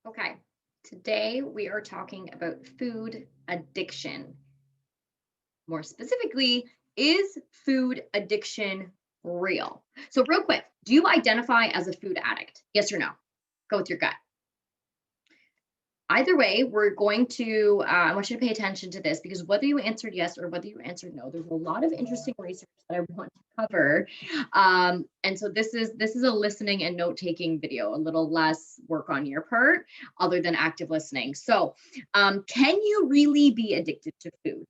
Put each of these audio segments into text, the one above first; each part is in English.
Okay, today we are talking about food addiction. More specifically, is food addiction real? So, real quick, do you identify as a food addict? Yes or no? Go with your gut. Either way, we're going to, I want you to pay attention to this because whether you answered yes or whether you answered no, there's a lot of interesting research that I want to cover. And so this is a listening and note taking video, a little less work on your part, other than active listening. So, can you really be addicted to food?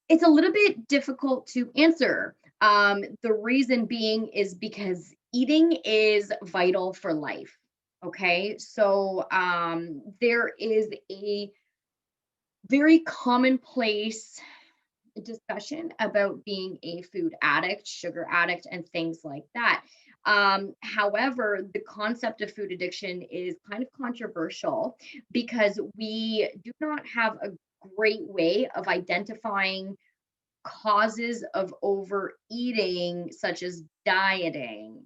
It's a little bit difficult to answer. The reason being is because eating is vital for life. Okay, so there is a very commonplace discussion about being a food addict, sugar addict, and things like that. However, the concept of food addiction is kind of controversial because we do not have a great way of identifying causes of overeating, such as dieting.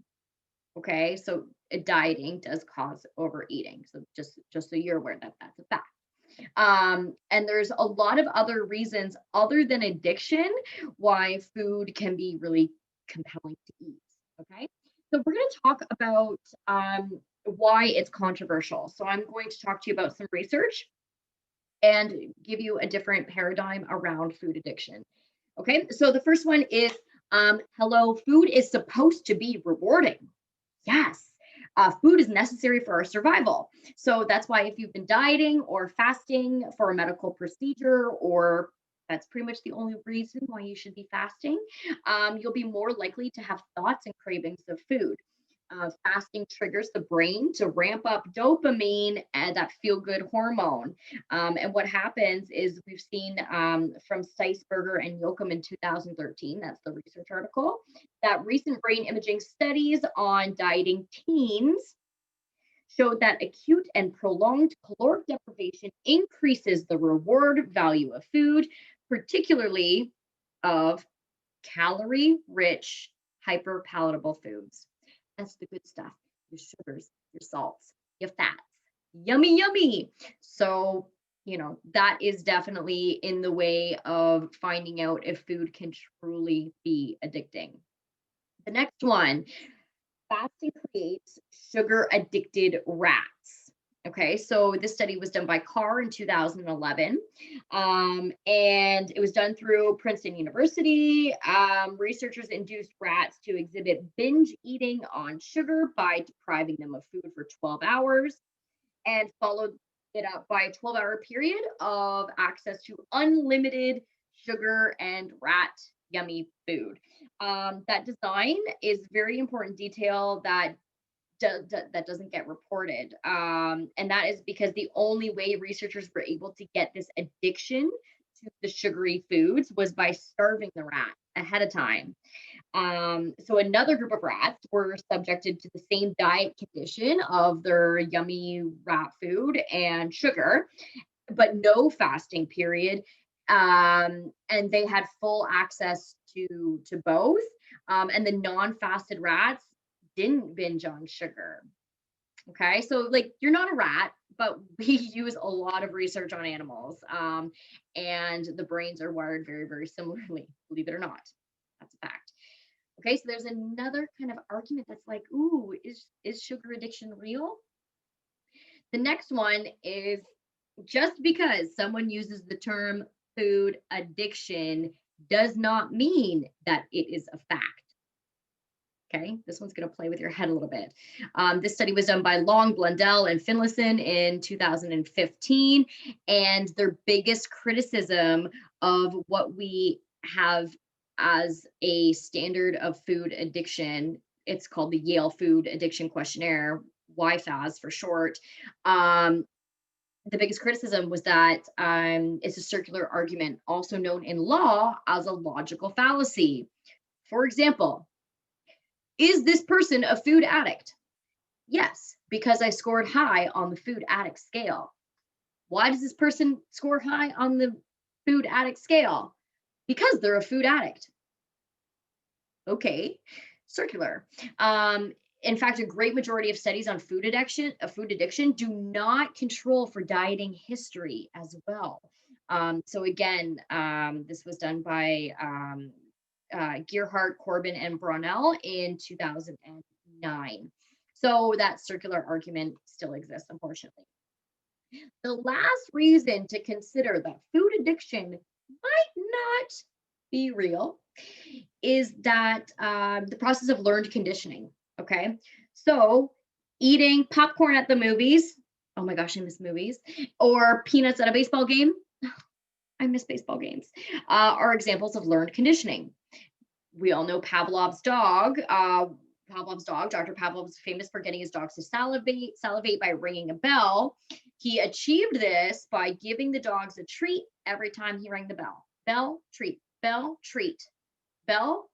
Okay, so dieting does cause overeating. So just so you're aware that that's a fact. And there's a lot of other reasons other than addiction why food can be really compelling to eat. Okay, so we're going to talk about why it's controversial. So I'm going to talk to you about some research and give you a different paradigm around food addiction. Okay, so the first one is hello, food is supposed to be rewarding. Yes. Food is necessary for our survival. So that's why if you've been dieting or fasting for a medical procedure, or that's pretty much the only reason why you should be fasting, you'll be more likely to have thoughts and cravings of food. Fasting triggers the brain to ramp up dopamine and that feel good hormone. And what happens is we've seen from Seisberger and Yoakum in 2013, that's the research article, that recent brain imaging studies on dieting teens showed that acute and prolonged caloric deprivation increases the reward value of food, particularly of calorie rich, hyper palatable foods. That's the good stuff. Your sugars, your salts, your fats. Yummy, yummy. So, that is definitely in the way of finding out if food can truly be addicting. The next one, fasting creates sugar addicted rats. Okay, so this study was done by Carr in 2011, and it was done through Princeton University. Researchers induced rats to exhibit binge eating on sugar by depriving them of food for 12 hours and followed it up by a 12-hour period of access to unlimited sugar and rat yummy food. That design is very important detail that that doesn't get reported. And that is because the only way researchers were able to get this addiction to the sugary foods was by starving the rat ahead of time. So another group of rats were subjected to the same diet condition of their yummy rat food and sugar, but no fasting period. And they had full access to both. And the non-fasted rats didn't binge on sugar. Okay, so like you're not a rat, but we use a lot of research on animals, and the brains are wired very, very similarly. Believe it or not, that's a fact. Okay, so there's another kind of argument that's like, ooh, is sugar addiction real? The next one is just because someone uses the term food addiction does not mean that it is a fact. Okay, this one's going to play with your head a little bit. This study was done by Long, Blundell, and Finlayson in 2015. And their biggest criticism of what we have as a standard of food addiction, it's called the Yale Food Addiction Questionnaire, YFAS for short. The biggest criticism was that it's a circular argument, also known in law as a logical fallacy. For example, is this person a food addict? Yes, because I scored high on the food addict scale. Why does this person score high on the food addict scale? Because they're a food addict. Okay, circular. In fact, a great majority of studies on food addiction do not control for dieting history as well. So again, this was done by Gearhart, Corbin, and Brunel in 2009. So that circular argument still exists, unfortunately. The last reason to consider that food addiction might not be real is that the process of learned conditioning. Okay. So eating popcorn at the movies. Oh my gosh, I miss movies. Or peanuts at a baseball game. I miss baseball games. Are examples of learned conditioning. We all know Pavlov's dog. Dr. Pavlov's famous for getting his dogs to salivate by ringing a bell. He achieved this by giving the dogs a treat every time he rang the bell. Bell, treat, bell, treat, bell,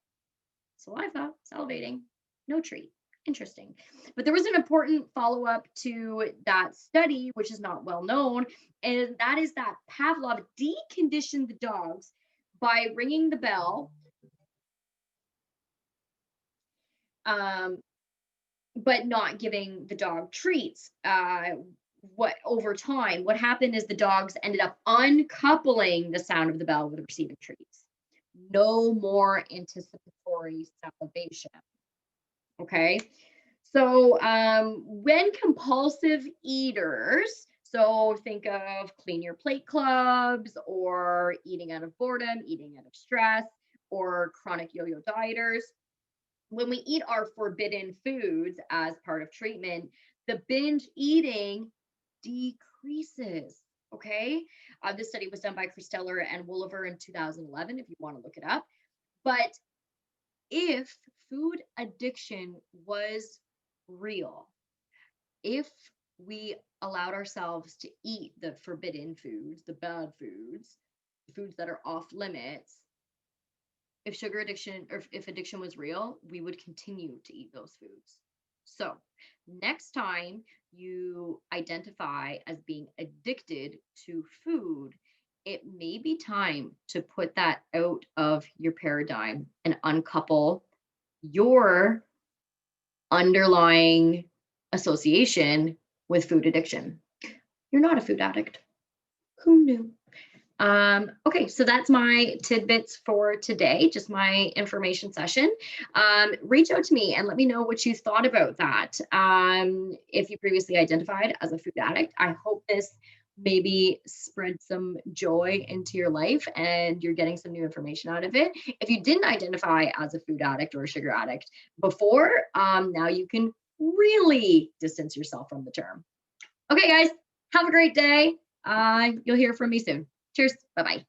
saliva, salivating, no treat. Interesting. But there was an important follow-up to that study, which is not well known, and that is that Pavlov deconditioned the dogs by ringing the bell, but not giving the dog treats. Over time, what happened is the dogs ended up uncoupling the sound of the bell with receiving treats. No more anticipatory salivation. Okay. So when compulsive eaters, so think of clean your plate clubs or eating out of boredom, eating out of stress, or chronic yo-yo dieters, when we eat our forbidden foods as part of treatment, the binge eating decreases. Okay. This study was done by Christeller and Wolliver in 2011, if you want to look it up. But if food addiction was real, if we allowed ourselves to eat the forbidden foods, the bad foods, the foods that are off limits, if sugar addiction or if addiction was real, we would continue to eat those foods. So next time you identify as being addicted to food, it may be time to put that out of your paradigm and uncouple your underlying association with food addiction. You're not a food addict. Who knew? Okay, so that's my tidbits for today, just my information session. Reach out to me and let me know what you thought about that. If you previously identified as a food addict, I hope this maybe spread some joy into your life and you're getting some new information out of it. If you didn't identify as a food addict or a sugar addict before, now you can really distance yourself from the term. Okay, guys, have a great day. You'll hear from me soon. Cheers. Bye-bye.